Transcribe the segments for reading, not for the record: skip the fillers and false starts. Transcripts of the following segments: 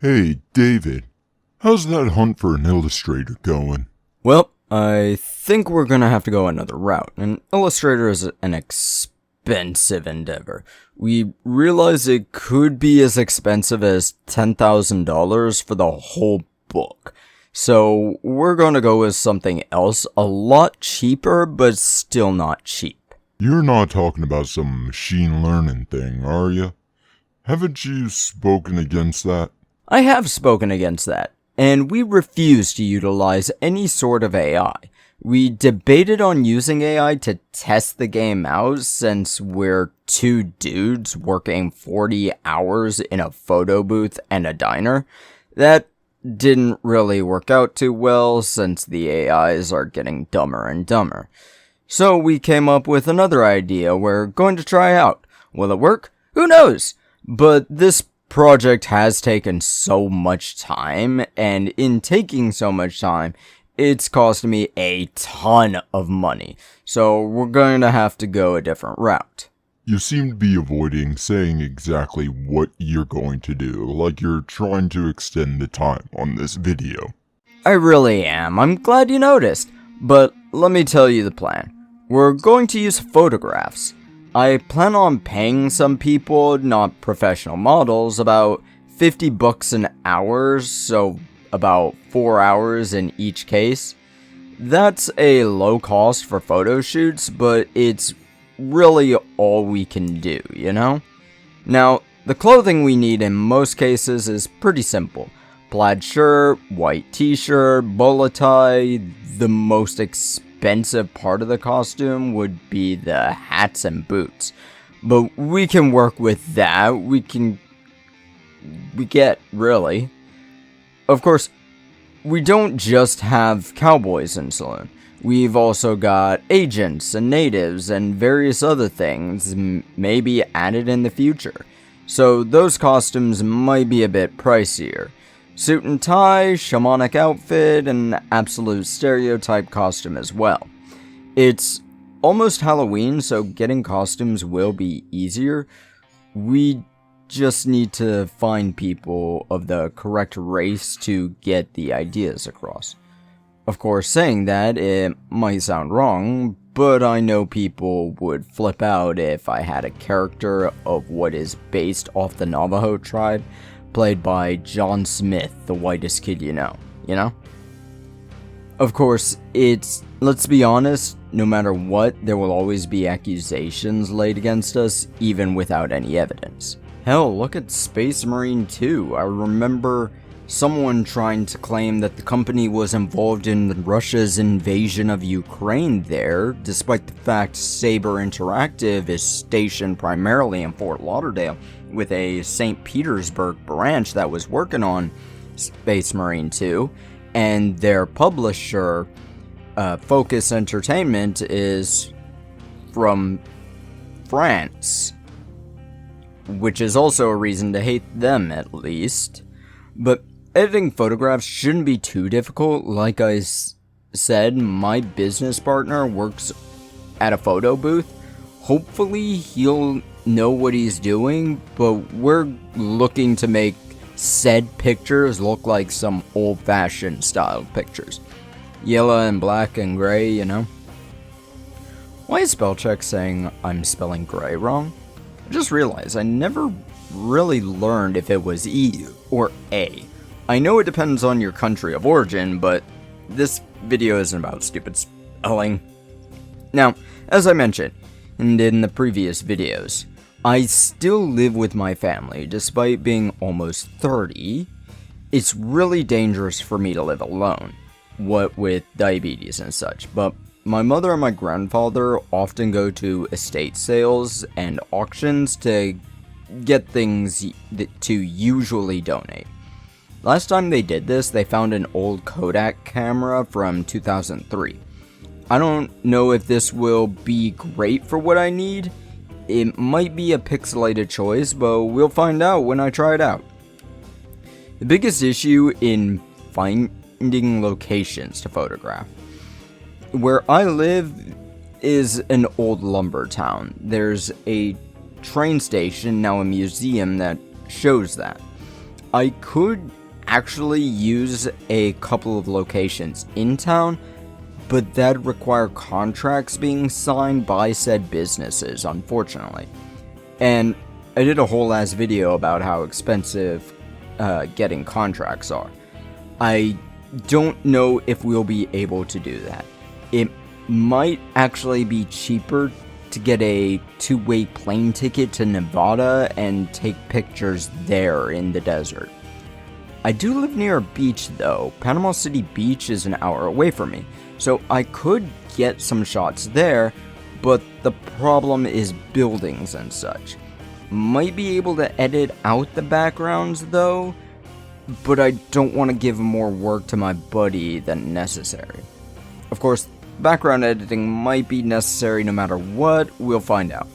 Hey, David, how's that hunt for an illustrator going? Well, I think we're gonna have to go another route. An illustrator is an expensive endeavor. We realize it could be as expensive as $10,000 for the whole book. So we're gonna go with something else, a lot cheaper, but still not cheap. You're not talking about some machine learning thing, are you? Haven't you spoken against that? I have spoken against that, and we refuse to utilize any sort of AI. We debated on using AI to test the game out since we're two dudes working 40 hours in a photo booth and a diner. That didn't really work out too well since the AIs are getting dumber and dumber. So we came up with another idea we're going to try out. Will it work? Who knows? But this project has taken so much time, and in taking so much time, it's cost me a ton of money. So we're going to have to go a different route. You seem to be avoiding saying exactly what you're going to do, like you're trying to extend the time on this video. I really am. I'm glad you noticed. But let me tell you the plan. We're going to use photographs. I plan on paying some people, not professional models, about $50 an hour, so about 4 hours in each case. That's a low cost for photo shoots, but it's really all we can do, you know? Now, the clothing we need in most cases is pretty simple. Plaid shirt, white t-shirt, bolo tie. The most expensive part of the costume would be the hats and boots. But we can work with that. We get, really. Of course, we don't just have cowboys in saloon. We've also got agents and natives and various other things maybe added in the future. So those costumes might be a bit pricier. Suit and tie, shamanic outfit, and absolute stereotype costume as well. It's almost Halloween, so getting costumes will be easier. We just need to find people of the correct race to get the ideas across. Of course, saying that, it might sound wrong, but I know people would flip out if I had a character of what is based off the Navajo tribe, played by John Smith, the whitest kid you know? Of course, let's be honest, no matter what, there will always be accusations laid against us, even without any evidence. Hell, look at Space Marine 2. I remember someone trying to claim that the company was involved in Russia's invasion of Ukraine there, despite the fact Saber Interactive is stationed primarily in Fort Lauderdale, with a St. Petersburg branch that was working on Space Marine 2, and their publisher, Focus Entertainment, is from France, which is also a reason to hate them, at least. But editing photographs shouldn't be too difficult. Like I said, my business partner works at a photo booth. Hopefully he'll know what he's doing, but we're looking to make said pictures look like some old-fashioned style pictures. Yellow and black and gray, you know? Why is spellcheck saying I'm spelling gray wrong? I just realized I never really learned if it was E or A. I know it depends on your country of origin, but this video isn't about stupid spelling. Now, as I mentioned, and in the previous videos, I still live with my family despite being almost 30. It's really dangerous for me to live alone, what with diabetes and such, but my mother and my grandfather often go to estate sales and auctions to get things to usually donate. Last time they did this, they found an old Kodak camera from 2003. I don't know if this will be great for what I need. It might be a pixelated choice, but we'll find out when I try it out. The biggest issue in finding locations to photograph. Where I live is an old lumber town. There's a train station, now a museum, that shows that. I could actually use a couple of locations in town, but that'd require contracts being signed by said businesses, unfortunately. And I did a whole ass video about how expensive getting contracts are. I don't know if we'll be able to do that. It might actually be cheaper to get a two-way plane ticket to Nevada and take pictures there in the desert. I do live near a beach though. Panama City Beach is an hour away from me, so I could get some shots there, but the problem is buildings and such. Might be able to edit out the backgrounds though, but I don't want to give more work to my buddy than necessary. Of course, background editing might be necessary no matter what, we'll find out.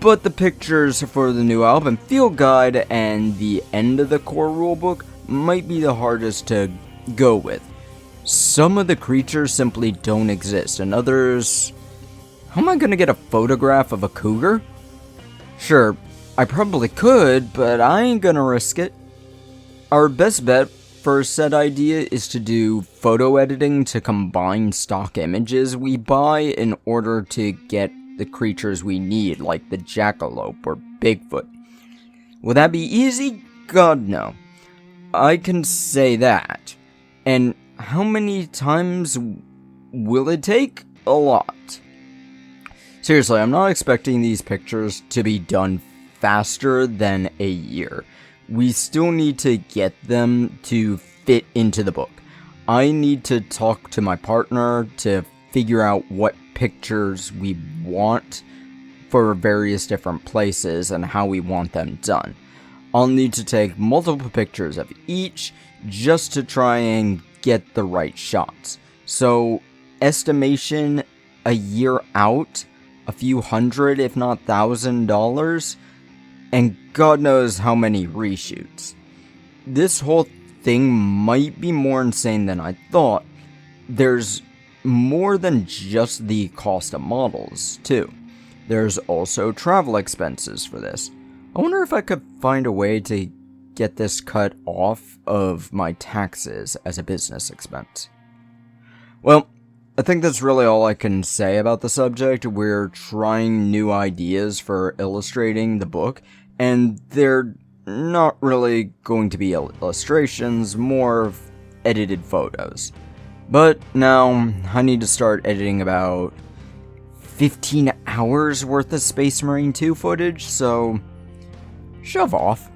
But the pictures for the new album field guide and the end of the core rulebook might be the hardest to go with. Some of the creatures simply don't exist, and others... How am I gonna get a photograph of a cougar? Sure, I probably could, but I ain't gonna risk it. Our best bet for said idea is to do photo editing to combine stock images we buy in order to get the creatures we need, like the jackalope or Bigfoot. Will that be easy? God no. I can say that. And how many times will it take? A lot. Seriously, I'm not expecting these pictures to be done faster than a year. We still need to get them to fit into the book. I need to talk to my partner to figure out what pictures we want for various different places and how we want them done. I'll need to take multiple pictures of each just to try and get the right shots. So, estimation a year out, a few hundred if not $1,000, and God knows how many reshoots. This whole thing might be more insane than I thought. There's more than just the cost of models, too. There's also travel expenses for this. I wonder if I could find a way to get this cut off of my taxes as a business expense. Well, I think that's really all I can say about the subject. We're trying new ideas for illustrating the book, and they're not really going to be illustrations, more of edited photos. But now, I need to start editing about 15 hours worth of Space Marine 2 footage, so shove off.